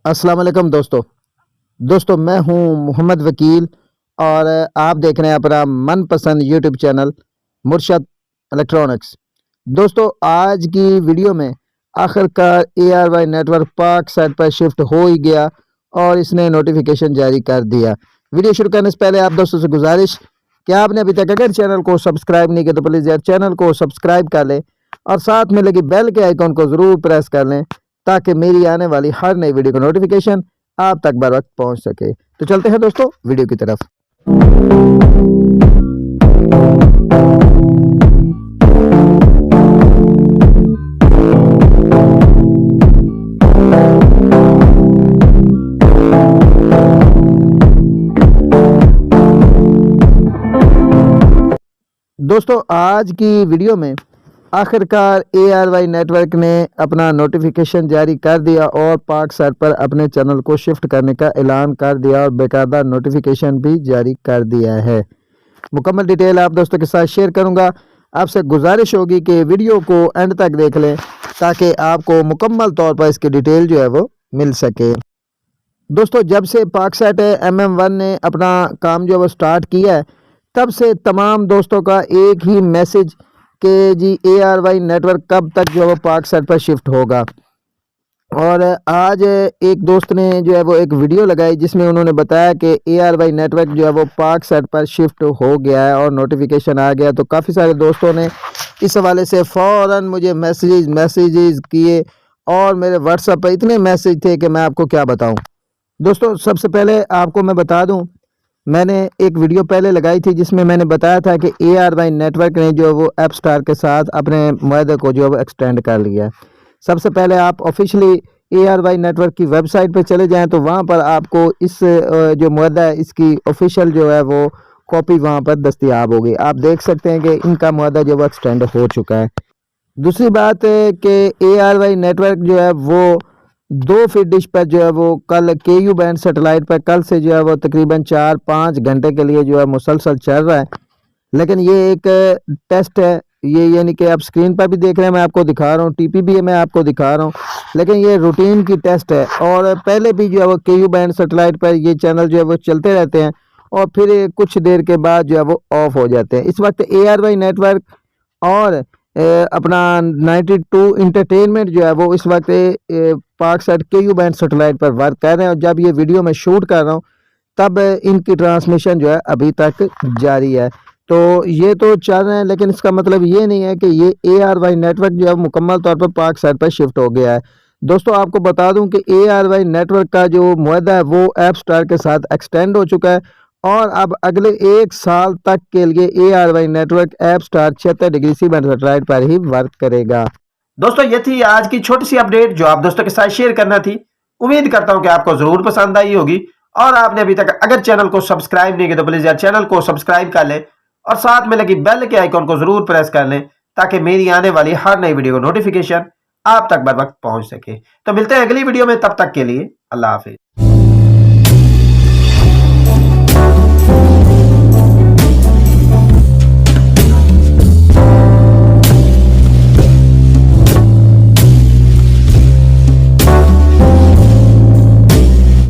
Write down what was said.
अस्सलाम वालेकुम दोस्तों मैं हूं मोहम्मद वकील और आप देख रहे हैं अपना मनपसंद यूट्यूब चैनल मुर्शद इलेक्ट्रॉनिक्स। दोस्तों आज की वीडियो में आखिरकार ARY नेटवर्क पाक साइट पर शिफ्ट हो ही गया और इसने नोटिफिकेशन जारी कर दिया। वीडियो शुरू करने से पहले आप दोस्तों से गुजारिश कि आपने अभी तक अगर चैनल को सब्सक्राइब नहीं किया तो प्लीज़ यार चैनल को सब्सक्राइब कर लें और साथ में लगी बेल के आइकॉन को ज़रूर प्रेस कर लें ताकि मेरी आने वाली हर नई वीडियो का नोटिफिकेशन आप तक बर वक्त पहुंच सके। तो चलते हैं दोस्तों वीडियो की तरफ। दोस्तों आज की वीडियो में आखिरकार ARY नेटवर्क ने अपना नोटिफिकेशन जारी कर दिया और पाक साइट पर अपने चैनल को शिफ्ट करने का ऐलान कर दिया और बेकायदा नोटिफिकेशन भी जारी कर दिया है। मुकम्मल डिटेल आप दोस्तों के साथ शेयर करूंगा। आपसे गुजारिश होगी कि वीडियो को एंड तक देख लें ताकि आपको मुकम्मल तौर पर इसकी डिटेल जो है वो मिल सके। दोस्तों जब से पाक साइट MM1 ने अपना काम जो है वो स्टार्ट किया है तब से तमाम दोस्तों का एक ही मैसेज कि जी ARY नेटवर्क कब तक जो है वो पाक साइट पर शिफ्ट होगा। और आज एक दोस्त ने जो है वो एक वीडियो लगाई जिसमें उन्होंने बताया कि ARY नेटवर्क जो है वो पाक साइट पर शिफ्ट हो गया है और नोटिफिकेशन आ गया। तो काफ़ी सारे दोस्तों ने इस हवाले से फ़ौरन मुझे मैसेजेस किए और मेरे व्हाट्सएप पर इतने मैसेज थे कि मैं आपको क्या बताऊं। दोस्तों सबसे पहले आपको मैं बता दूं, मैंने एक वीडियो पहले लगाई थी जिसमें मैंने बताया था कि ARY नेटवर्क ने जो वो ऐप स्टार के साथ अपने मुआहदे को जो है वो एक्सटेंड कर लिया है। सबसे पहले आप ऑफिशियली ARY नेटवर्क की वेबसाइट पे चले जाएं तो वहां पर आपको इस जो मुआहदा है इसकी ऑफिशियल जो है वो कॉपी वहां पर दस्तयाब होगी। आप देख सकते हैं कि इनका मुआहदा जो वो एक्सटेंड हो चुका है। दूसरी बात है कि ARY नेटवर्क जो है वो 2 फीट डिश पर जो है वो कल KU बैंड सैटेलाइट पर कल से जो है वो तकरीबन 4-5 घंटे के लिए जो है मुसलसल चल रहा है। लेकिन ये एक टेस्ट है, ये यानी कि आप स्क्रीन पर भी देख रहे हैं, मैं आपको दिखा रहा हूँ, TP भी मैं आपको दिखा रहा हूँ, लेकिन ये रूटीन की टेस्ट है। और पहले भी जो है वो KU बैंड सैटेलाइट पर ये चैनल जो है वो चलते रहते हैं और फिर कुछ देर के बाद जो है वो ऑफ हो जाते हैं। इस वक्त ARY नेटवर्क और अपना 92 इंटरटेनमेंट जो है वो इस वक्त पाक साइट KU बैंड सैटेलाइट पर वर्क कर रहे हैं और जब ये वीडियो मैं शूट कर रहा हूँ तब इनकी ट्रांसमिशन जो है अभी तक जारी है। तो ये तो चल रहे हैं लेकिन इसका मतलब ये नहीं है कि ये ARY नेटवर्क जो है मुकम्मल तौर पर पाक साइट पर शिफ्ट हो गया है। दोस्तों आपको बता दूं कि ARY नेटवर्क का जो मुआहदा है वो ऐप स्टार के साथ एक्सटेंड हो चुका है और अब अगले 1 साल तक के लिए ARY network Apstar 76 degree C band satellite पर ही वर्क करेगा। दोस्तों ये थी आज की छोटी सी अपडेट जो आप दोस्तों के साथ शेयर करना थी। उम्मीद करता हूं कि आपको जरूर पसंद आई होगी और आपने अभी तक अगर चैनल को सब्सक्राइब नहीं किया तो प्लीज यार चैनल को सब्सक्राइब कर लें और साथ में लगी बेल के आइकॉन को जरूर प्रेस कर लें ताकि मेरी आने वाली हर नई वीडियो का नोटिफिकेशन आप तक बर वक्त पहुंच सके। तो मिलते हैं अगली वीडियो में, तब तक के लिए अल्लाह हाफिज।